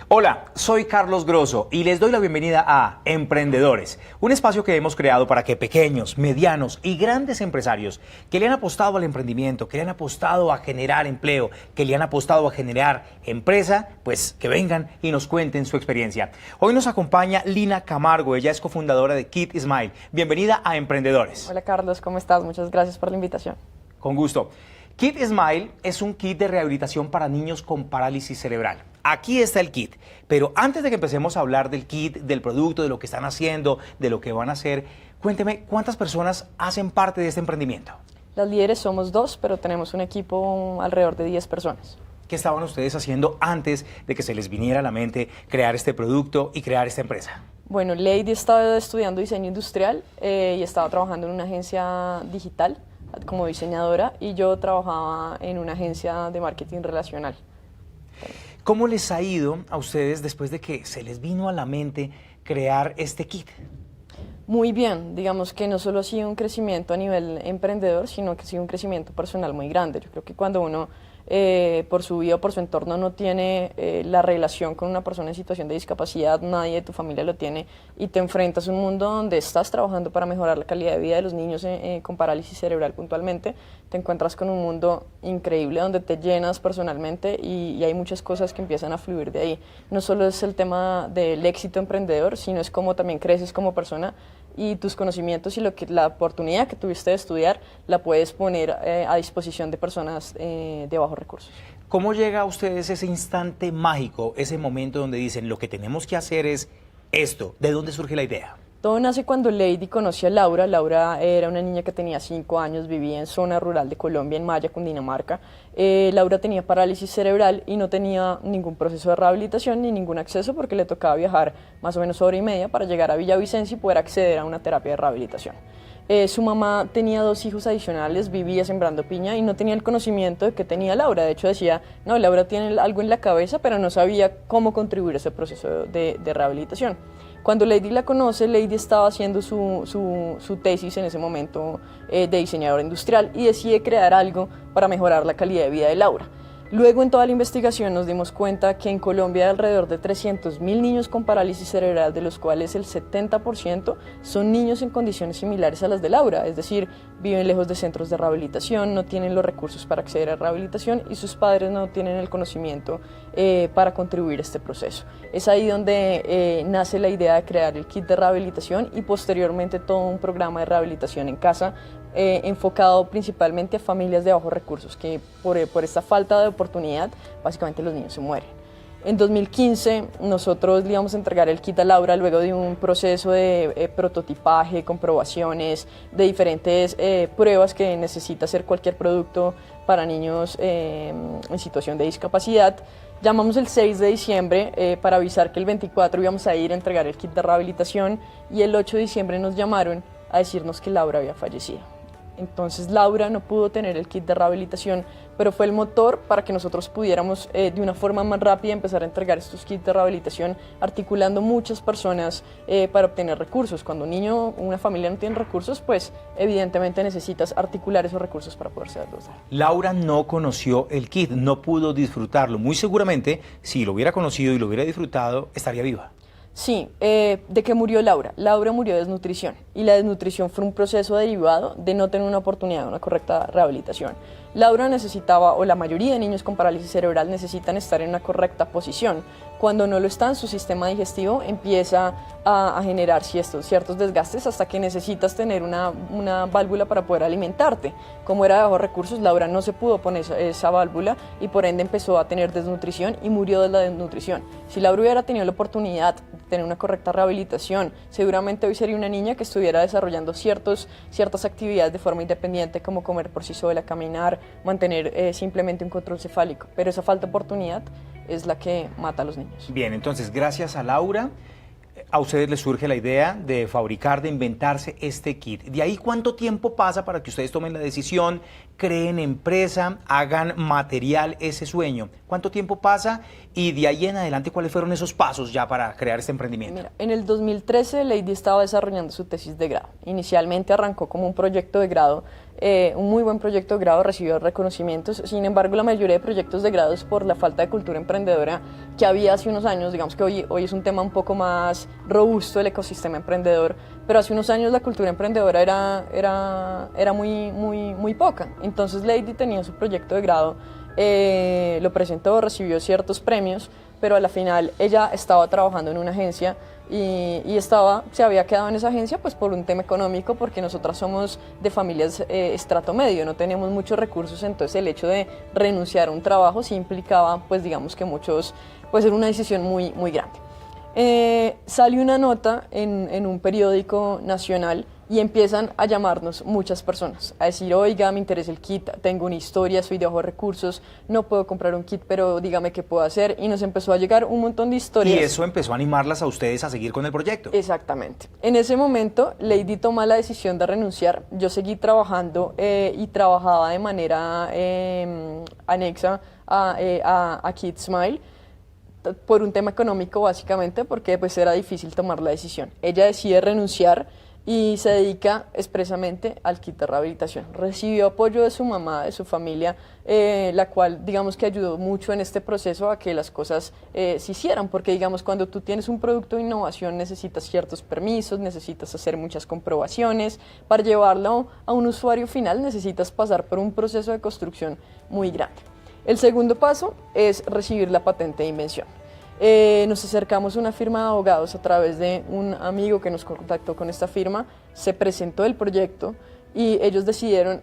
Hola, soy Carlos Grosso y les doy la bienvenida a Emprendedores, un espacio que hemos creado para que pequeños, medianos y grandes empresarios que le han apostado al emprendimiento, que le han apostado a generar empleo, que le han apostado a generar empresa, pues que vengan y nos cuenten su experiencia. Hoy nos acompaña Lina Camargo, ella es cofundadora de Kid Smile. Bienvenida a Emprendedores. Hola Carlos, ¿cómo estás? Muchas gracias por la invitación. Con gusto. Kid Smile es un kit de rehabilitación para niños con parálisis cerebral. Aquí está el kit, pero antes de que empecemos a hablar del kit, del producto, de lo que están haciendo, de lo que van a hacer, cuénteme, ¿cuántas personas hacen parte de este emprendimiento? Las líderes somos 2, pero tenemos un equipo alrededor de 10 personas. ¿Qué estaban ustedes haciendo antes de que se les viniera a la mente crear este producto y crear esta empresa? Bueno, Lady estaba estudiando diseño industrial y estaba trabajando en una agencia digital como diseñadora, y yo trabajaba en una agencia de marketing relacional. ¿Cómo les ha ido a ustedes después de que se les vino a la mente crear este kit? Muy bien, digamos que no solo ha sido un crecimiento a nivel emprendedor, sino que ha sido un crecimiento personal muy grande. Yo creo que cuando uno por su vida o por su entorno no tiene la relación con una persona en situación de discapacidad, nadie de tu familia lo tiene, y te enfrentas a un mundo donde estás trabajando para mejorar la calidad de vida de los niños con parálisis cerebral puntualmente, te encuentras con un mundo increíble donde te llenas personalmente y hay muchas cosas que empiezan a fluir de ahí. No solo es el tema del éxito emprendedor, sino es cómo también creces como persona, y tus conocimientos y la oportunidad que tuviste de estudiar la puedes poner a disposición de personas de bajos recursos. ¿Cómo llega a ustedes ese instante mágico, ese momento donde dicen lo que tenemos que hacer es esto? ¿De dónde surge la idea? Todo nace cuando Lady conoció a Laura. Laura era una niña que tenía 5 años, vivía en zona rural de Colombia, en Maya, Cundinamarca. Laura tenía parálisis cerebral y no tenía ningún proceso de rehabilitación ni ningún acceso, porque le tocaba viajar más o menos hora y media para llegar a Villavicencio y poder acceder a una terapia de rehabilitación. Su mamá tenía 2 hijos adicionales, vivía sembrando piña y no tenía el conocimiento de que tenía Laura. De hecho decía, no, Laura tiene algo en la cabeza, pero no sabía cómo contribuir a ese proceso de rehabilitación. Cuando Lady la conoce, Lady estaba haciendo su tesis en ese momento de diseñadora industrial, y decide crear algo para mejorar la calidad de vida de Laura. Luego, en toda la investigación, nos dimos cuenta que en Colombia hay alrededor de 300.000 niños con parálisis cerebral, de los cuales el 70% son niños en condiciones similares a las de Laura, es decir, viven lejos de centros de rehabilitación, no tienen los recursos para acceder a rehabilitación y sus padres no tienen el conocimiento para contribuir a este proceso. Es ahí donde nace la idea de crear el kit de rehabilitación y posteriormente todo un programa de rehabilitación en casa enfocado principalmente a familias de bajos recursos, que por esta falta de oportunidad, básicamente los niños se mueren. En 2015 nosotros le íbamos a entregar el kit a Laura luego de un proceso de prototipaje, comprobaciones, de diferentes pruebas que necesita hacer cualquier producto para niños en situación de discapacidad. Llamamos el 6 de diciembre para avisar que el 24 íbamos a ir a entregar el kit de rehabilitación, y el 8 de diciembre nos llamaron a decirnos que Laura había fallecido. Entonces Laura no pudo tener el kit de rehabilitación, pero fue el motor para que nosotros pudiéramos de una forma más rápida empezar a entregar estos kits de rehabilitación, articulando muchas personas para obtener recursos. Cuando un niño o una familia no tiene recursos, pues evidentemente necesitas articular esos recursos para poderse darlos. Laura no conoció el kit, no pudo disfrutarlo. Muy seguramente, si lo hubiera conocido y lo hubiera disfrutado, estaría viva. Sí, ¿de qué murió Laura? Laura murió de desnutrición, y la desnutrición fue un proceso derivado de no tener una oportunidad de una correcta rehabilitación. Laura necesitaba, o la mayoría de niños con parálisis cerebral necesitan estar en una correcta posición. Cuando no lo están, su sistema digestivo empieza a generar ciertos desgastes hasta que necesitas tener una válvula para poder alimentarte. Como era de bajos recursos, Laura no se pudo poner esa válvula y por ende empezó a tener desnutrición y murió de la desnutrición. Si Laura hubiera tenido la oportunidad de tener una correcta rehabilitación, seguramente hoy sería una niña que estuviera desarrollando ciertas actividades de forma independiente, como comer por sí sola, caminar, mantener simplemente un control cefálico. Pero esa falta de oportunidad es la que mata a los niños. Bien, entonces gracias a Laura, a ustedes les surge la idea de fabricar, de inventarse este kit. ¿De ahí cuánto tiempo pasa para que ustedes tomen la decisión, creen empresa, hagan material ese sueño? ¿Cuánto tiempo pasa? Y de ahí en adelante, ¿cuáles fueron esos pasos ya para crear este emprendimiento? Mira, en el 2013 Lady estaba desarrollando su tesis de grado. Inicialmente arrancó como un proyecto de grado un muy buen proyecto de grado, recibió reconocimientos. Sin embargo, la mayoría de proyectos de grados, por la falta de cultura emprendedora que había hace unos años, digamos que hoy es un tema un poco más robusto el ecosistema emprendedor, pero hace unos años la cultura emprendedora era muy poca. Entonces Lady tenía su proyecto de grado, lo presentó, recibió ciertos premios, pero a la final ella estaba trabajando en una agencia y se había quedado en esa agencia pues por un tema económico, porque nosotras somos de familias estrato medio, no tenemos muchos recursos, entonces el hecho de renunciar a un trabajo sí implicaba pues digamos que pues era una decisión muy grande. Salió una nota en un periódico nacional y empiezan a llamarnos muchas personas, a decir, oiga, me interesa el kit, tengo una historia, soy de bajos recursos, no puedo comprar un kit, pero dígame qué puedo hacer. Y nos empezó a llegar un montón de historias. Y eso empezó a animarlas a ustedes a seguir con el proyecto. Exactamente. En ese momento, Lady toma la decisión de renunciar. Yo seguí trabajando y trabajaba de manera anexa a Kid Smile, por un tema económico básicamente, porque pues era difícil tomar la decisión. Ella decide renunciar y se dedica expresamente al kit de rehabilitación. Recibió apoyo de su mamá, de su familia, la cual digamos que ayudó mucho en este proceso a que las cosas se hicieran, porque digamos cuando tú tienes un producto de innovación necesitas ciertos permisos, necesitas hacer muchas comprobaciones, para llevarlo a un usuario final necesitas pasar por un proceso de construcción muy grande. El segundo paso es recibir la patente de invención. Nos acercamos a una firma de abogados a través de un amigo que nos contactó con esta firma, se presentó el proyecto y ellos decidieron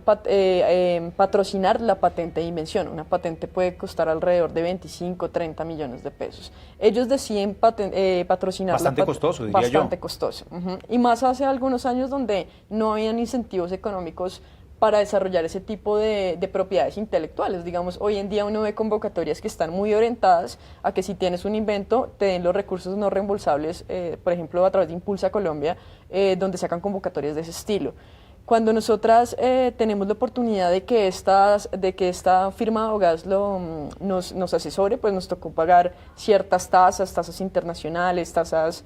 patrocinar la patente de invención. Una patente puede costar alrededor de 25 o 30 millones de pesos. Ellos deciden patrocinar bastante costoso, diría yo. Bastante costoso. Y más hace algunos años donde no habían incentivos económicos para desarrollar ese tipo de propiedades intelectuales. Digamos, hoy en día uno ve convocatorias que están muy orientadas a que si tienes un invento te den los recursos no reembolsables, por ejemplo a través de Impulsa Colombia, donde sacan convocatorias de ese estilo. Cuando nosotras tenemos la oportunidad de que esta firma de abogados nos asesore, pues nos tocó pagar ciertas tasas internacionales, tasas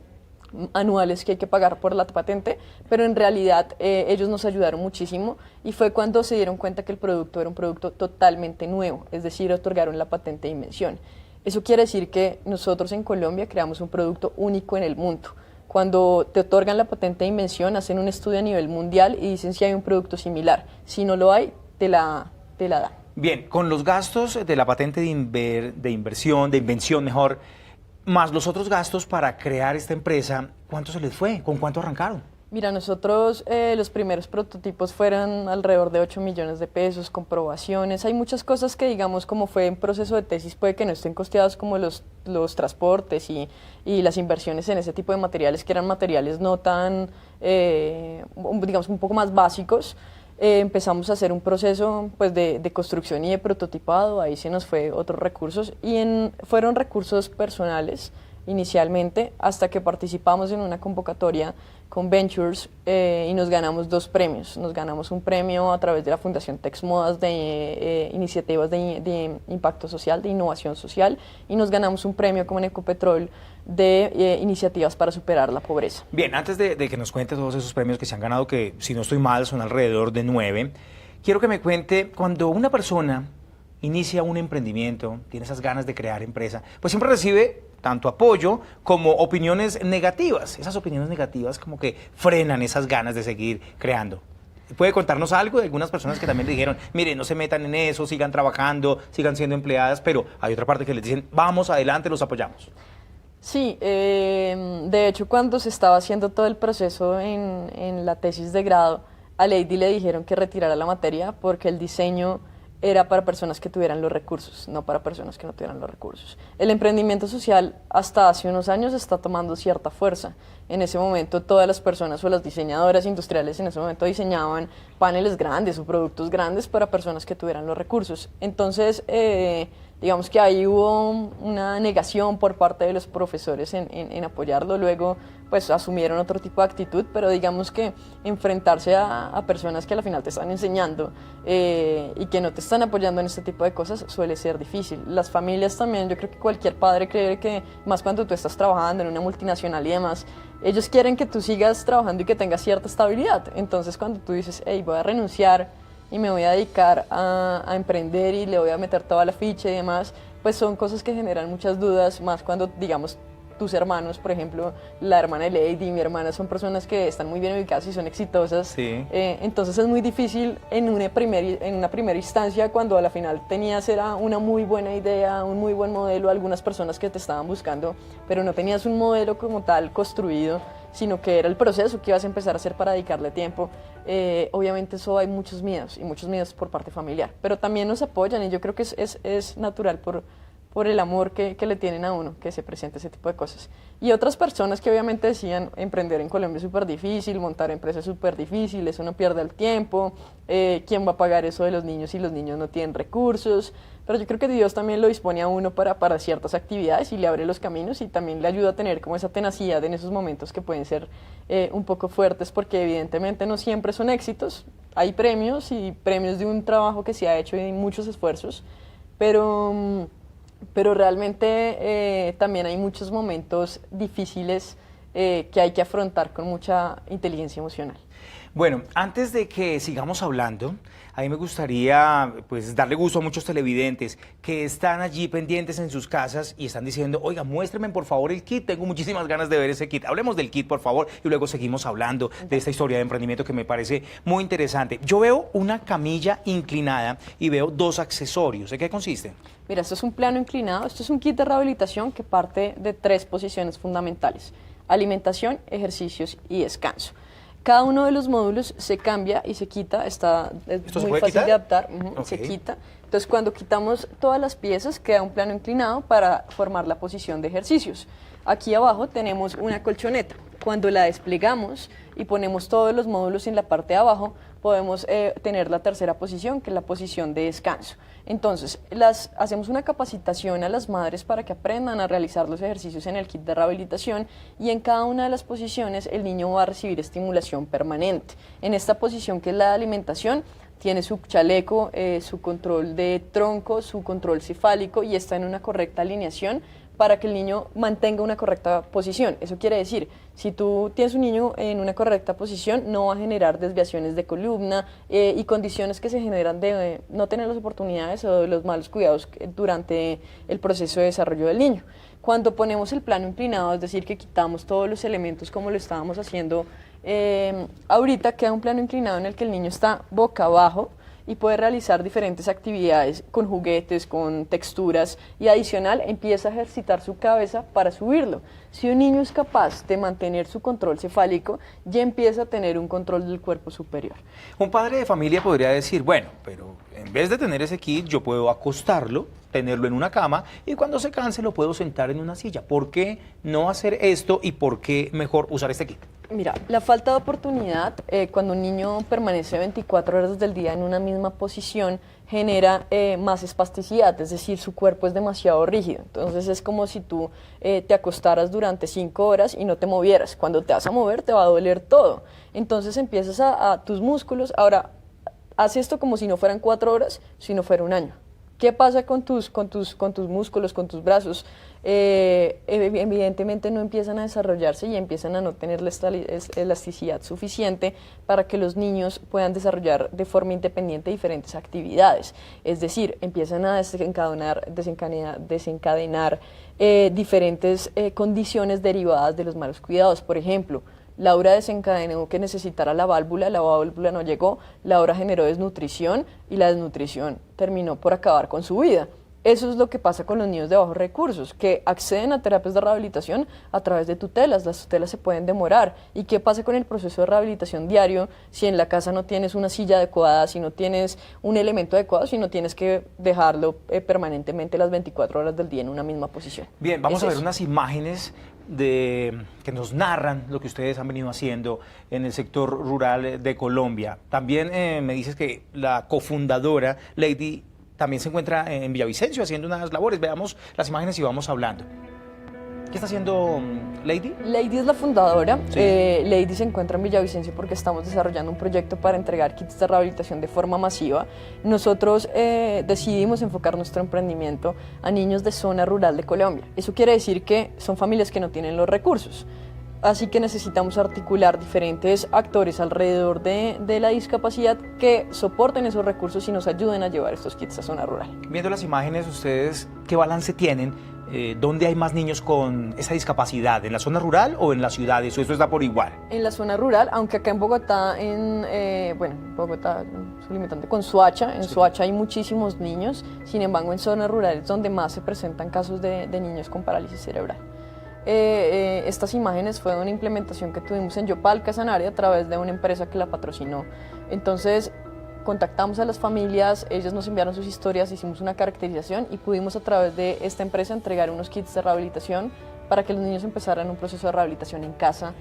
anuales que hay que pagar por la patente, pero en realidad ellos nos ayudaron muchísimo y fue cuando se dieron cuenta que el producto era un producto totalmente nuevo, es decir, otorgaron la patente de invención. Eso quiere decir que nosotros en Colombia creamos un producto único en el mundo. Cuando te otorgan la patente de invención, hacen un estudio a nivel mundial y dicen si hay un producto similar. Si no lo hay, te la dan. Bien, con los gastos de la patente de invención mejor, más los otros gastos para crear esta empresa, ¿cuánto se les fue? ¿Con cuánto arrancaron? Mira, nosotros los primeros prototipos fueron alrededor de 8 millones de pesos, comprobaciones. Hay muchas cosas que, digamos, como fue en proceso de tesis, puede que no estén costeados, como los transportes y las inversiones en ese tipo de materiales, que eran materiales no tan, digamos, un poco más básicos. Empezamos a hacer un proceso pues, de construcción y de prototipado, ahí se nos fue otros recursos y fueron recursos personales inicialmente, hasta que participamos en una convocatoria con Ventures y nos ganamos 2 premios. Nos ganamos un premio a través de la Fundación Texmodas de iniciativas de impacto social, de innovación social, y nos ganamos un premio como en Ecopetrol de iniciativas para superar la pobreza. Bien, antes de que nos cuente todos esos premios que se han ganado, que si no estoy mal son alrededor de 9, quiero que me cuente, cuando una persona inicia un emprendimiento, tiene esas ganas de crear empresa, pues siempre recibe tanto apoyo como opiniones negativas. Esas opiniones negativas como que frenan esas ganas de seguir creando. ¿Puede contarnos algo de algunas personas que también le dijeron, mire, no se metan en eso, sigan trabajando, sigan siendo empleadas, pero hay otra parte que les dicen, vamos adelante, los apoyamos? Sí, de hecho cuando se estaba haciendo todo el proceso en la tesis de grado, a Lady le dijeron que retirara la materia porque el diseño era para personas que tuvieran los recursos, no para personas que no tuvieran los recursos. El emprendimiento social hasta hace unos años está tomando cierta fuerza. En ese momento todas las personas o las diseñadoras industriales en ese momento diseñaban paneles grandes o productos grandes para personas que tuvieran los recursos. Entonces, digamos que ahí hubo una negación por parte de los profesores en apoyarlo. Luego pues asumieron otro tipo de actitud, pero digamos que enfrentarse a personas que al final te están enseñando y que no te están apoyando en este tipo de cosas suele ser difícil. Las familias también, yo creo que cualquier padre cree que, más cuando tú estás trabajando en una multinacional y demás, ellos quieren que tú sigas trabajando y que tengas cierta estabilidad. Entonces cuando tú dices, hey, voy a renunciar, y me voy a dedicar a emprender y le voy a meter toda la ficha y demás, pues son cosas que generan muchas dudas, más cuando, digamos, tus hermanos, por ejemplo, la hermana de Lady y mi hermana son personas que están muy bien ubicadas y son exitosas. Sí. Entonces es muy difícil en una primera instancia, cuando a la final tenías era una muy buena idea, un muy buen modelo, algunas personas que te estaban buscando, pero no tenías un modelo como tal construido, sino que era el proceso que ibas a empezar a hacer para dedicarle tiempo. Obviamente eso hay muchos miedos, y muchos miedos por parte familiar, pero también nos apoyan, y yo creo que es natural por el amor que le tienen a uno, que se presenta ese tipo de cosas. Y otras personas que obviamente decían, emprender en Colombia es súper difícil, montar empresas es súper difícil, eso no pierde el tiempo, ¿quién va a pagar eso de los niños si los niños no tienen recursos? Pero yo creo que Dios también lo dispone a uno para ciertas actividades y le abre los caminos, y también le ayuda a tener como esa tenacidad en esos momentos que pueden ser un poco fuertes, porque evidentemente no siempre son éxitos, hay premios y premios de un trabajo que se ha hecho y muchos esfuerzos, pero realmente también hay muchos momentos difíciles que hay que afrontar con mucha inteligencia emocional. Bueno, antes de que sigamos hablando, a mí me gustaría pues darle gusto a muchos televidentes que están allí pendientes en sus casas y están diciendo, oiga, muéstrenme por favor el kit, tengo muchísimas ganas de ver ese kit. Hablemos del kit, por favor, y luego seguimos hablando de esta historia de emprendimiento que me parece muy interesante. Yo veo una camilla inclinada y veo dos accesorios. ¿De qué consiste? Mira, esto es un plano inclinado, esto es un kit de rehabilitación que parte de 3 posiciones fundamentales: alimentación, ejercicios y descanso. Cada uno de los módulos se cambia y se quita, es muy fácil de adaptar, se quita. Entonces, cuando quitamos todas las piezas, queda un plano inclinado para formar la posición de ejercicios. Aquí abajo tenemos una colchoneta. Cuando la desplegamos y ponemos todos los módulos en la parte de abajo, podemos tener la tercera posición, que es la posición de descanso. Entonces, hacemos una capacitación a las madres para que aprendan a realizar los ejercicios en el kit de rehabilitación, y en cada una de las posiciones el niño va a recibir estimulación permanente. En esta posición, que es la de alimentación, tiene su chaleco, su control de tronco, su control cefálico, y está en una correcta alineación para que el niño mantenga una correcta posición. Eso quiere decir, si tú tienes un niño en una correcta posición, no va a generar desviaciones de columna y condiciones que se generan de no tener las oportunidades o de los malos cuidados durante el proceso de desarrollo del niño. Cuando ponemos el plano inclinado, es decir, que quitamos todos los elementos como lo estábamos haciendo ahorita, queda un plano inclinado en el que el niño está boca abajo y puede realizar diferentes actividades con juguetes, con texturas, y adicional empieza a ejercitar su cabeza para subirlo. Si un niño es capaz de mantener su control cefálico, ya empieza a tener un control del cuerpo superior. Un padre de familia podría decir, bueno, pero en vez de tener ese kit, yo puedo acostarlo, tenerlo en una cama, y cuando se canse lo puedo sentar en una silla. ¿Por qué no hacer esto y por qué mejor usar este kit? Mira, la falta de oportunidad, cuando un niño permanece 24 horas del día en una misma posición, genera más espasticidad, es decir, su cuerpo es demasiado rígido. Entonces es como si tú te acostaras durante 5 horas y no te movieras. Cuando te vas a mover te va a doler todo. Entonces empiezas a tus músculos. Ahora, haz esto como si no fueran 4 horas, si no fuera un año. ¿Qué pasa con tus músculos, con tus brazos? Evidentemente no empiezan a desarrollarse y empiezan a no tener la elasticidad suficiente para que los niños puedan desarrollar de forma independiente diferentes actividades. Es decir, empiezan a desencadenar diferentes condiciones derivadas de los malos cuidados. Por ejemplo, Laura desencadenó que necesitara la válvula no llegó, Laura generó desnutrición y la desnutrición terminó por acabar con su vida. Eso es lo que pasa con los niños de bajos recursos, que acceden a terapias de rehabilitación a través de tutelas. Las tutelas se pueden demorar. ¿Y qué pasa con el proceso de rehabilitación diario si en la casa no tienes una silla adecuada, si no tienes un elemento adecuado, si no tienes que dejarlo permanentemente las 24 horas del día en una misma posición? Bien, vamos a ver unas imágenes que nos narran lo que ustedes han venido haciendo en el sector rural de Colombia. También me dices que la cofundadora, Lady, también se encuentra en Villavicencio haciendo unas labores. Veamos las imágenes y vamos hablando. ¿Qué está haciendo Lady? Lady es la fundadora. Sí. Lady se encuentra en Villavicencio porque estamos desarrollando un proyecto para entregar kits de rehabilitación de forma masiva. Nosotros decidimos enfocar nuestro emprendimiento a niños de zona rural de Colombia. Eso quiere decir que son familias que no tienen los recursos. Así que necesitamos articular diferentes actores alrededor de la discapacidad que soporten esos recursos y nos ayuden a llevar estos kits a zona rural. Viendo las imágenes, ¿ustedes qué balance tienen? ¿Dónde hay más niños con esa discapacidad? ¿En la zona rural o en las ciudades? ¿O eso está por igual? En la zona rural, aunque acá en Bogotá, Bogotá es limitante con Soacha, en Soacha hay muchísimos niños, sin embargo en zonas rurales es donde más se presentan casos de niños con parálisis cerebral. Estas imágenes fue una implementación que tuvimos en Yopal, Casanare, a través de una empresa que la patrocinó. Entonces, contactamos a las familias, ellos nos enviaron sus historias, hicimos una caracterización y pudimos a través de esta empresa entregar unos kits de rehabilitación para que los niños empezaran un proceso de rehabilitación en casa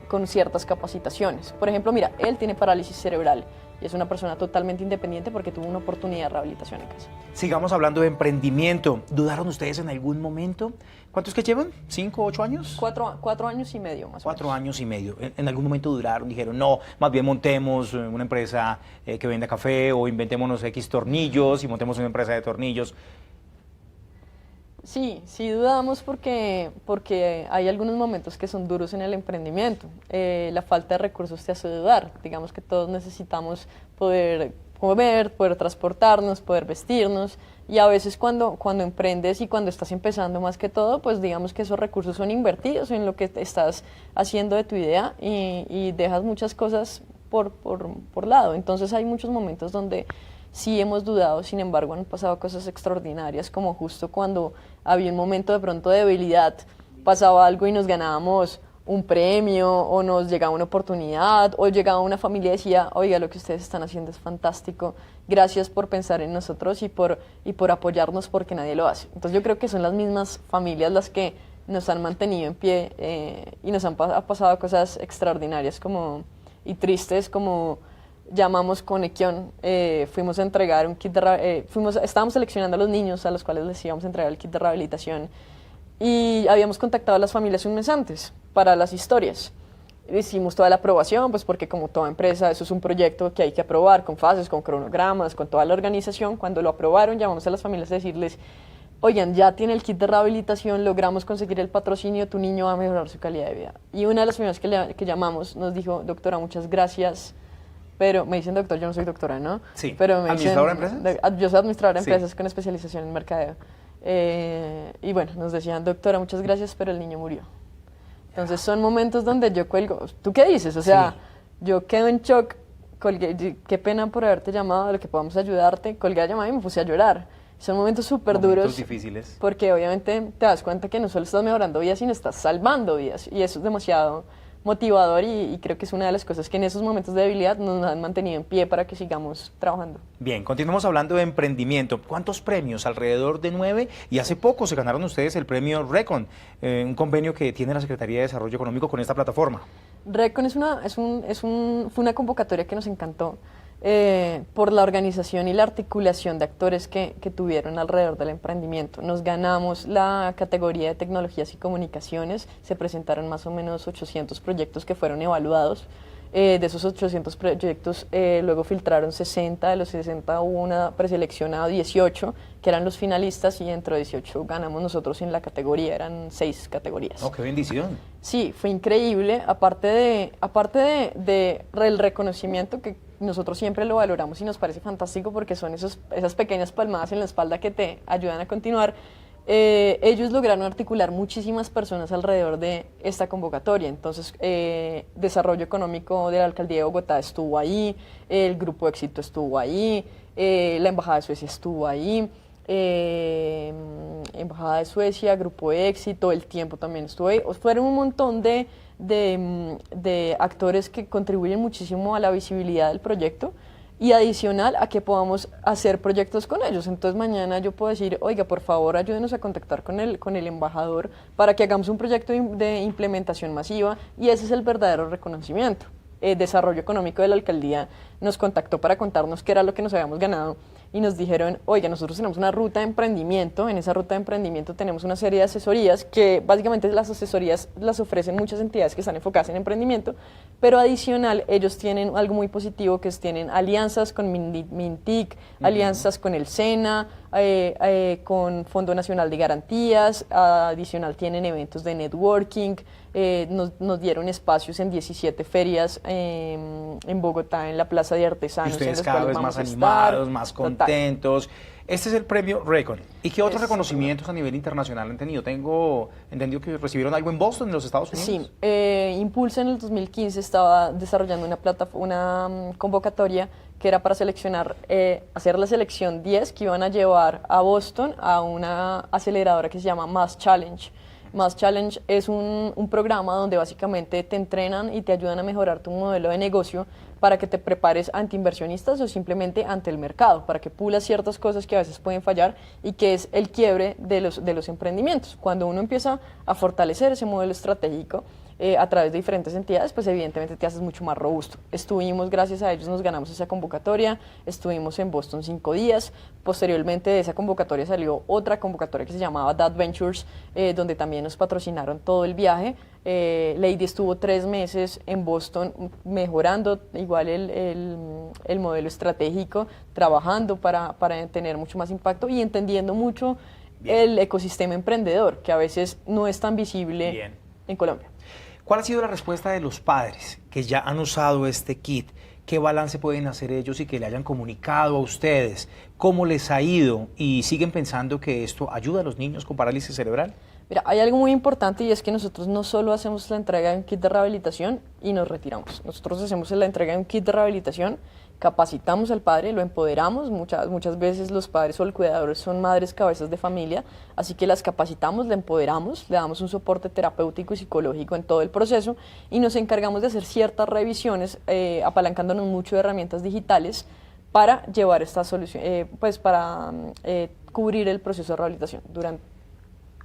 con ciertas capacitaciones. Por ejemplo, mira, él tiene parálisis cerebral y es una persona totalmente independiente porque tuvo una oportunidad de rehabilitación en casa. Sigamos hablando de emprendimiento. ¿Dudaron ustedes en algún momento? ¿Cuántos que llevan? ¿5, 8 años? 4 años y medio más o menos. 4 años y medio. ¿En algún momento dudaron? Dijeron, no, más bien montemos una empresa que venda café o inventémonos X tornillos y montemos una empresa de tornillos. Sí, sí dudamos porque hay algunos momentos que son duros en el emprendimiento. La falta de recursos te hace dudar. Digamos que todos necesitamos poder comer, poder transportarnos, poder vestirnos. Y a veces cuando emprendes y cuando estás empezando más que todo, pues digamos que esos recursos son invertidos en lo que te estás haciendo de tu idea y dejas muchas cosas por lado. Entonces hay muchos momentos donde sí hemos dudado, sin embargo han pasado cosas extraordinarias, como justo cuando había un momento de pronto de debilidad, pasaba algo y nos ganábamos un premio o nos llegaba una oportunidad o llegaba una familia y decía, oiga, lo que ustedes están haciendo es fantástico, gracias por pensar en nosotros y por apoyarnos porque nadie lo hace. Entonces yo creo que son las mismas familias las que nos han mantenido en pie y nos han pasado cosas extraordinarias y tristes como llamamos Conexión, fuimos a entregar un kit estábamos seleccionando a los niños a los cuales les íbamos a entregar el kit de rehabilitación y habíamos contactado a las familias un mes antes para las historias. Hicimos toda la aprobación, pues porque como toda empresa, eso es un proyecto que hay que aprobar con fases, con cronogramas, con toda la organización. Cuando lo aprobaron, llamamos a las familias a decirles, oigan, ya tiene el kit de rehabilitación, logramos conseguir el patrocinio, tu niño va a mejorar su calidad de vida. Y una de las familias que llamamos nos dijo, doctora, muchas gracias. Pero me dicen doctor, yo no soy doctora, ¿no? Sí. Pero me ¿Administradora de empresas? Yo soy administradora de Sí. empresas con especialización en mercadeo. Y bueno, nos decían, doctora, muchas gracias, pero el niño murió. Entonces son momentos donde yo cuelgo. ¿Tú qué dices? O sea, Sí. yo quedo en shock, colgué, qué pena por haberte llamado, lo que podamos ayudarte. Colgué la llamada y me puse a llorar. Son momentos súper Momentos duros. difíciles. Porque obviamente te das cuenta que no solo estás mejorando vidas, sino estás salvando vidas. Y eso es demasiado motivador y creo que es una de las cosas que en esos momentos de debilidad nos han mantenido en pie para que sigamos trabajando. Bien, continuamos hablando de emprendimiento. ¿Cuántos premios? Alrededor de 9. Y hace poco se ganaron ustedes el premio Recon, un convenio que tiene la Secretaría de Desarrollo Económico con esta plataforma. Recon fue una convocatoria que nos encantó por la organización y la articulación de actores que tuvieron alrededor del emprendimiento. Nos ganamos la categoría de tecnologías y comunicaciones, se presentaron más o menos 800 proyectos que fueron evaluados. De esos 800 proyectos luego filtraron 60, de los 60 hubo una preselección a 18 que eran los finalistas y dentro de 18 ganamos nosotros en la categoría, eran 6 categorías. ¡Oh, qué bendición! Sí, fue increíble, aparte del reconocimiento que nosotros siempre lo valoramos y nos parece fantástico porque son esas pequeñas palmadas en la espalda que te ayudan a continuar. Ellos lograron articular muchísimas personas alrededor de esta convocatoria. Entonces, Desarrollo Económico de la Alcaldía de Bogotá estuvo ahí, el Grupo Éxito estuvo ahí, la Embajada de Suecia estuvo ahí, Embajada de Suecia, Grupo Éxito, El Tiempo también estuvo ahí. Fueron un montón de actores que contribuyen muchísimo a la visibilidad del proyecto y adicional a que podamos hacer proyectos con ellos. Entonces mañana yo puedo decir, oiga, por favor ayúdenos a contactar con el embajador para que hagamos un proyecto de implementación masiva y ese es el verdadero reconocimiento. Desarrollo Económico de la Alcaldía nos contactó para contarnos qué era lo que nos habíamos ganado y nos dijeron, oiga, nosotros tenemos una ruta de emprendimiento, en esa ruta de emprendimiento tenemos una serie de asesorías que básicamente las asesorías las ofrecen muchas entidades que están enfocadas en emprendimiento, pero adicional ellos tienen algo muy positivo que tienen alianzas con Mintic, alianzas con el SENA, con Fondo Nacional de Garantías, adicional tienen eventos de networking, nos dieron espacios en 17 ferias en Bogotá, en la Plaza de Artesanos. Y ustedes en cada vez más animados, más contentos. Total. Este es el premio Recon. ¿Y qué otros Es reconocimientos a nivel internacional han tenido? Tengo entendido que recibieron algo en Boston, en los Estados Unidos. Sí, Impulsa en el 2015 estaba desarrollando una convocatoria que era para seleccionar, hacer la selección 10 que iban a llevar a Boston a una aceleradora que se llama Mass Challenge. Mass Challenge es un programa donde básicamente te entrenan y te ayudan a mejorar tu modelo de negocio para que te prepares ante inversionistas o simplemente ante el mercado, para que pulas ciertas cosas que a veces pueden fallar y que es el quiebre de los emprendimientos. Cuando uno empieza a fortalecer ese modelo estratégico, a través de diferentes entidades, pues evidentemente te haces mucho más robusto. Estuvimos, gracias a ellos, nos ganamos esa convocatoria, estuvimos en Boston 5 días, posteriormente de esa convocatoria salió otra convocatoria que se llamaba Dad Ventures, donde también nos patrocinaron todo el viaje. Lady estuvo 3 meses en Boston mejorando igual el modelo estratégico, trabajando para tener mucho más impacto y entendiendo mucho el ecosistema emprendedor, que a veces no es tan visible en Colombia. ¿Cuál ha sido la respuesta de los padres que ya han usado este kit? ¿Qué balance pueden hacer ellos y que le hayan comunicado a ustedes? ¿Cómo les ha ido? ¿Y siguen pensando que esto ayuda a los niños con parálisis cerebral? Mira, hay algo muy importante y es que nosotros no solo hacemos la entrega de un kit de rehabilitación y nos retiramos. Nosotros hacemos la entrega de un kit de rehabilitación, capacitamos al padre, lo empoderamos. Muchas veces los padres o el cuidador son madres cabezas de familia, así que las capacitamos, le empoderamos, le damos un soporte terapéutico y psicológico en todo el proceso y nos encargamos de hacer ciertas revisiones, apalancándonos mucho de herramientas digitales para llevar esta solución, para cubrir el proceso de rehabilitación durante.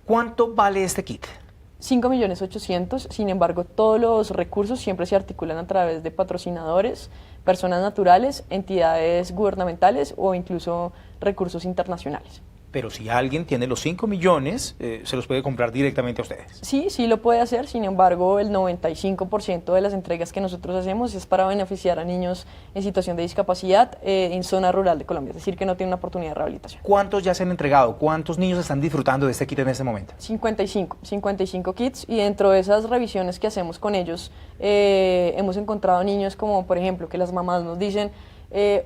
¿Cuánto vale este kit? 5.800.000, sin embargo, todos los recursos siempre se articulan a través de patrocinadores, personas naturales, entidades gubernamentales o incluso recursos internacionales. Pero si alguien tiene los 5 millones, se los puede comprar directamente a ustedes. Sí, sí lo puede hacer, sin embargo, el 95% de las entregas que nosotros hacemos es para beneficiar a niños en situación de discapacidad en zona rural de Colombia, es decir, que no tienen una oportunidad de rehabilitación. ¿Cuántos ya se han entregado? ¿Cuántos niños están disfrutando de este kit en este momento? 55 kits, y dentro de esas revisiones que hacemos con ellos, hemos encontrado niños como, por ejemplo, que las mamás nos dicen: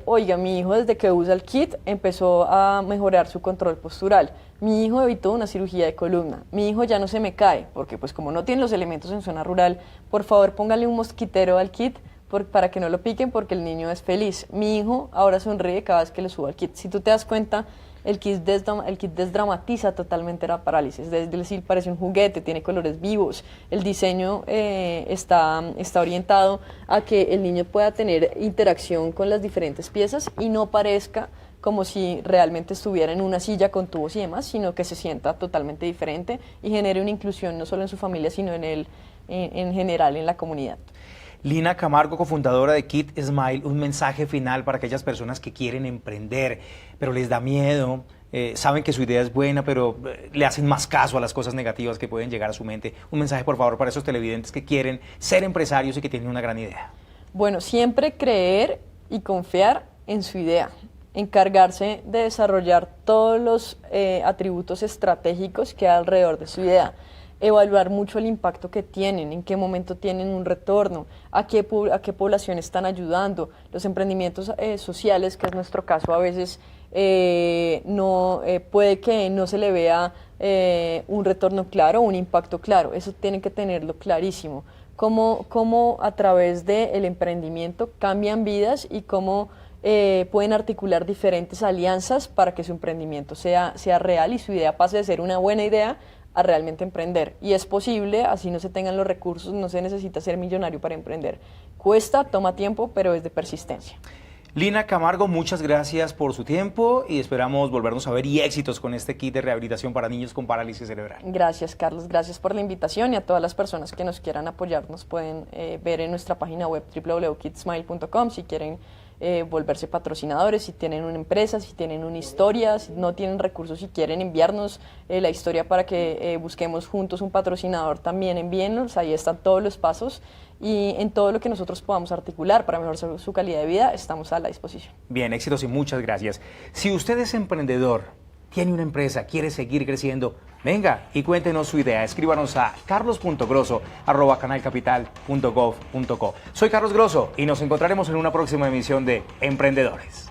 oiga, mi hijo desde que usa el kit empezó a mejorar su control postural, mi hijo evitó una cirugía de columna, mi hijo ya no se me cae, porque pues como no tiene los elementos en zona rural, por favor póngale un mosquitero al kit para que no lo piquen, porque el niño es feliz. Mi hijo ahora sonríe cada vez que le subo al kit. Si tú te das cuenta, el kit desdramatiza totalmente la parálisis, es decir, parece un juguete, tiene colores vivos. El diseño está orientado a que el niño pueda tener interacción con las diferentes piezas y no parezca como si realmente estuviera en una silla con tubos y demás, sino que se sienta totalmente diferente y genere una inclusión no solo en su familia, sino en general en la comunidad. Lina Camargo, cofundadora de Kit Smile, un mensaje final para aquellas personas que quieren emprender, pero les da miedo, saben que su idea es buena, pero le hacen más caso a las cosas negativas que pueden llegar a su mente. Un mensaje, por favor, para esos televidentes que quieren ser empresarios y que tienen una gran idea. Bueno, siempre creer y confiar en su idea, encargarse de desarrollar todos los atributos estratégicos que hay alrededor de su idea. Evaluar mucho el impacto que tienen, en qué momento tienen un retorno, a qué población están ayudando. Los emprendimientos sociales, que es nuestro caso, a veces puede que no se le vea un retorno claro, un impacto claro. Eso tienen que tenerlo clarísimo. Cómo a través del emprendimiento cambian vidas y cómo pueden articular diferentes alianzas para que su emprendimiento sea real y su idea pase de ser una buena idea a realmente emprender. Y es posible, así no se tengan los recursos, no se necesita ser millonario para emprender. Cuesta, toma tiempo, pero es de persistencia. Lina Camargo, muchas gracias por su tiempo y esperamos volvernos a ver y éxitos con este kit de rehabilitación para niños con parálisis cerebral. Gracias, Carlos, gracias por la invitación, y a todas las personas que nos quieran apoyar nos pueden ver en nuestra página web www.kitsmile.com si quieren volverse patrocinadores, si tienen una empresa, si tienen una historia, si no tienen recursos, si quieren enviarnos la historia para que busquemos juntos un patrocinador, también envíennos, ahí están todos los pasos, y en todo lo que nosotros podamos articular para mejorar su calidad de vida estamos a la disposición. Bien, éxitos y muchas gracias. Si usted es emprendedor tiene una empresa, quiere seguir creciendo, venga y cuéntenos su idea. Escríbanos a carlos.grosso@canalcapital.gov.co. Soy Carlos Grosso y nos encontraremos en una próxima emisión de Emprendedores.